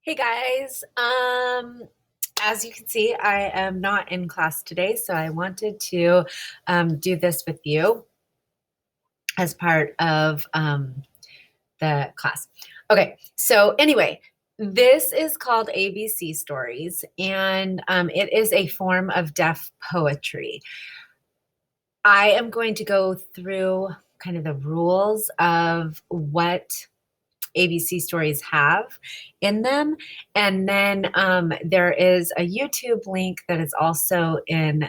Hey guys, as you can see, I am not in class today, so I wanted to do this with you as part of the class. Okay, so anyway, this is called ABC Stories, and it is a form of deaf poetry. I am going to go through kind of the rules of what ABC stories have in them. And then there is a YouTube link that is also in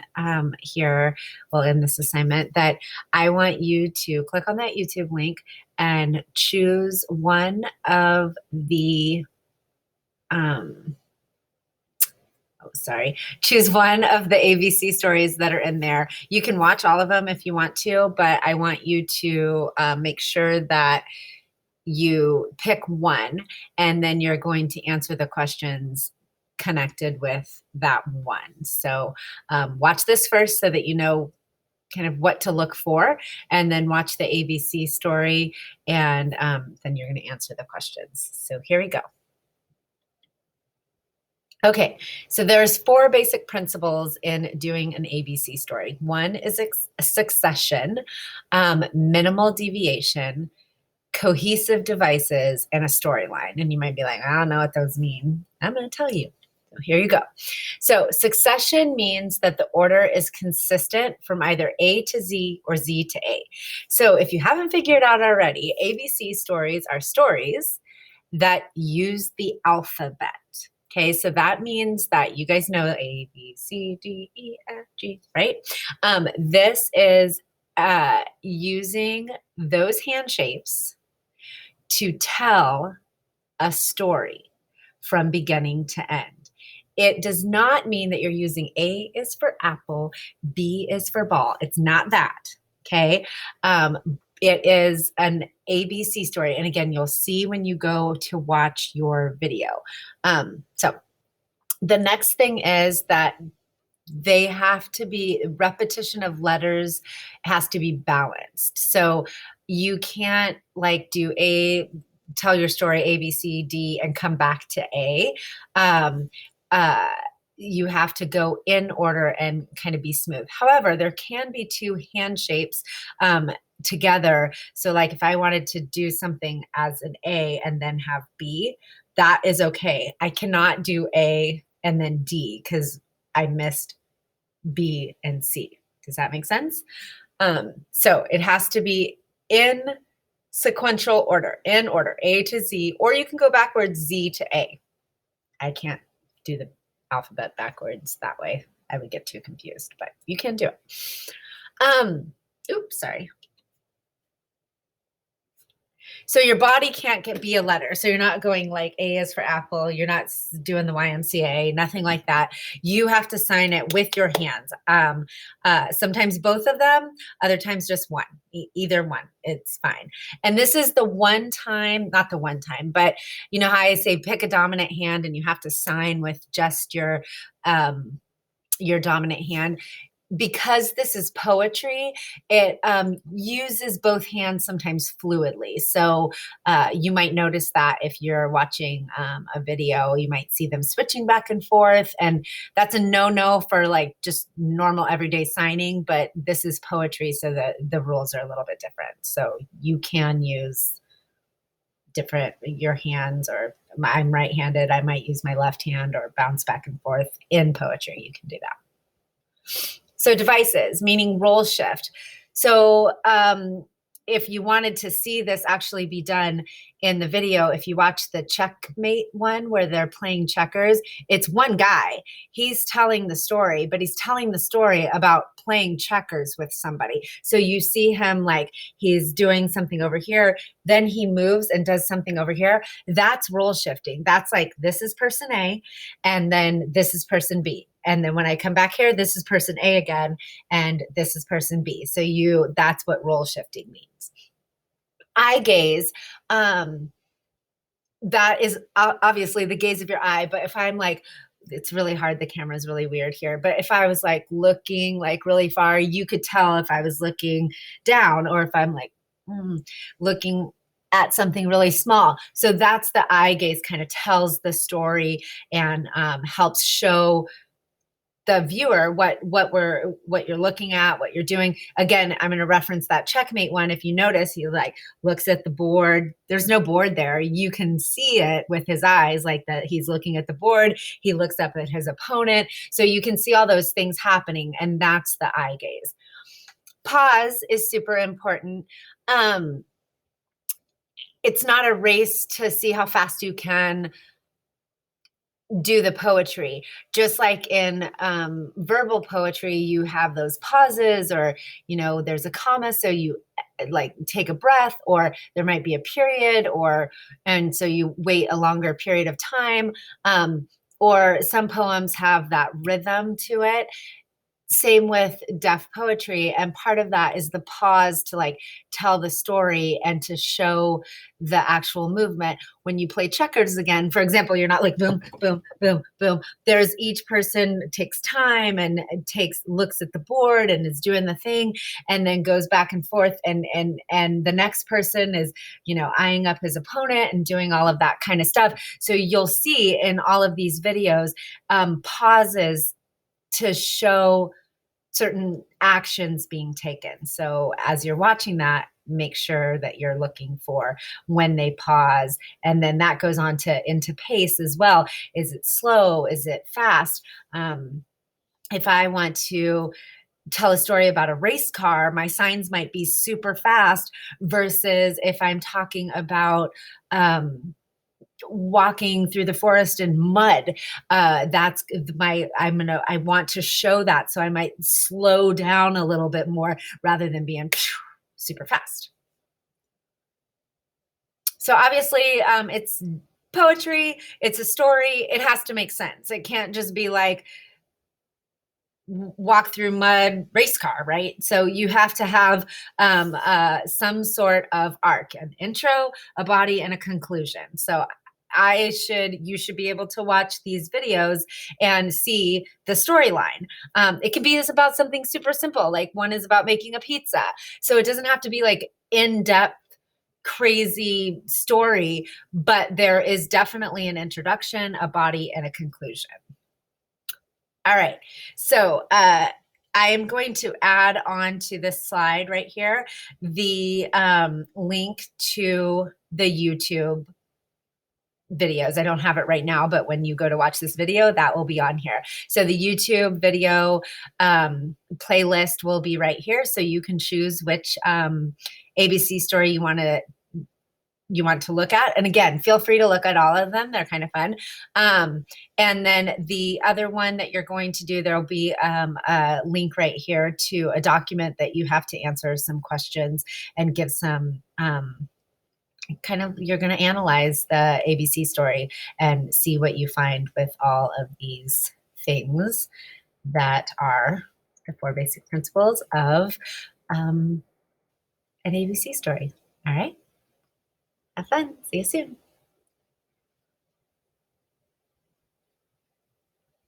here, well, in this assignment, that I want you to click on that YouTube link and choose one of the, choose one of the ABC stories that are in there. You can watch all of them if you want to, but I want you to make sure that you pick one, and then you're going to answer the questions connected with that one. So watch this first so that you know kind of what to look for, and then watch the ABC story, and then you're going to answer the questions. So here we go. Okay, so there's four basic principles in doing an ABC story. One is succession, minimal deviation, cohesive devices, and a storyline. And you might be like, I don't know what those mean. I'm going to tell you. So here you go. So succession means that the order is consistent from either A to Z or Z to A. So if you haven't figured out already, ABC stories are stories that use the alphabet. Okay, so that means that you guys know A, B, C, D, E, F, G, right? This is using those hand shapes to tell a story from beginning to end. It does not mean that you're using A is for apple, B is for ball. It's not that, okay? It is an ABC story. And again, you'll see when you go to watch your video. So the next thing is that they have to be, repetition of letters has to be balanced. So you can't like do A, tell your story A, B, C, D, and come back to A. You have to go in order and kind of be smooth. However, there can be two hand shapes together. So like if I wanted to do something as an A and then have B, that is okay. I cannot do A and then D because I missed B and C. Does that make sense? So it has to be in sequential order, in order, A to Z, or you can go backwards, Z to A. I can't do the alphabet backwards that way. I would get too confused, but you can do it. Oops, sorry. So your body can't be a letter. So you're not going like A is for apple. You're not doing the YMCA, nothing like that. You have to sign it with your hands. Sometimes both of them, other times just one, either one, it's fine. And this is the one time, not the one time, but you know how I say pick a dominant hand and you have to sign with just your dominant hand. Because this is poetry, it uses both hands sometimes fluidly. So you might notice that if you're watching a video, you might see them switching back and forth. And that's a no-no for like just normal everyday signing, but this is poetry, so the rules are a little bit different. So you can use different, your hands, or I'm right-handed, I might use my left hand or bounce back and forth in poetry. You can do that. So devices, meaning role shift. So if you wanted to see this actually be done in the video, if you watch the checkmate one where they're playing checkers, it's one guy. He's telling the story, but he's telling the story about playing checkers with somebody. So you see him like he's doing something over here, then he moves and does something over here. That's role shifting. That's like, this is person A, and then this is person B. And then when I come back here, this is person A again, and this is person B. So that's what role shifting means. Eye gaze, that is obviously the gaze of your eye. But if I'm like, it's really hard, the camera is really weird here. But if I was like looking like really far, you could tell if I was looking down, or if I'm like looking at something really small. So that's the eye gaze, kind of tells the story and helps show the viewer what you're looking at, what you're doing. Again, I'm going to reference that checkmate one. If you notice, he like looks at the board. There's no board there. You can see it with his eyes, like that he's looking at the board. He looks up at his opponent. So you can see all those things happening, and that's the eye gaze. Pause is super important. It's not a race to see how fast you can do the poetry. Just like in verbal poetry, you have those pauses, or there's a comma, so you like take a breath, or there might be a period, and so you wait a longer period of time. Or some poems have that rhythm to it. Same with deaf poetry, and part of that is the pause to like tell the story and to show the actual movement. When you play checkers again, for example, you're not like boom, boom, boom, boom. There's each person takes time and looks at the board and is doing the thing, and then goes back and forth, and the next person is eyeing up his opponent and doing all of that kind of stuff. So you'll see in all of these videos pauses to show certain actions being taken. So as you're watching that, make sure that you're looking for when they pause. And then that goes on into pace as well. Is it slow? Is it fast? If I want to tell a story about a race car, my signs might be super fast, versus if I'm talking about walking through the forest in mud, that's I want to show that, so I might slow down a little bit more rather than being super fast. So obviously it's poetry, it's a story, it has to make sense. It can't just be like walk through mud race car, right? So you have to have some sort of arc, an intro, a body, and a conclusion. So you should be able to watch these videos and see the storyline. It can be about something super simple, like one is about making a pizza. So it doesn't have to be like in-depth, crazy story, but there is definitely an introduction, a body, and a conclusion. All right, so I am going to add on to this slide right here the link to the YouTube videos. I don't have it right now, but when you go to watch this video, that will be on here. So the YouTube video playlist will be right here, so you can choose which ABC story you want to look at. And again, feel free to look at all of them. They're kind of fun. And then the other one that you're going to do, there'll be a link right here to a document that you have to answer some questions and give some you're going to analyze the ABC story and see what you find with all of these things that are the 4 basic principles of an ABC story. All right. Have fun. See you soon.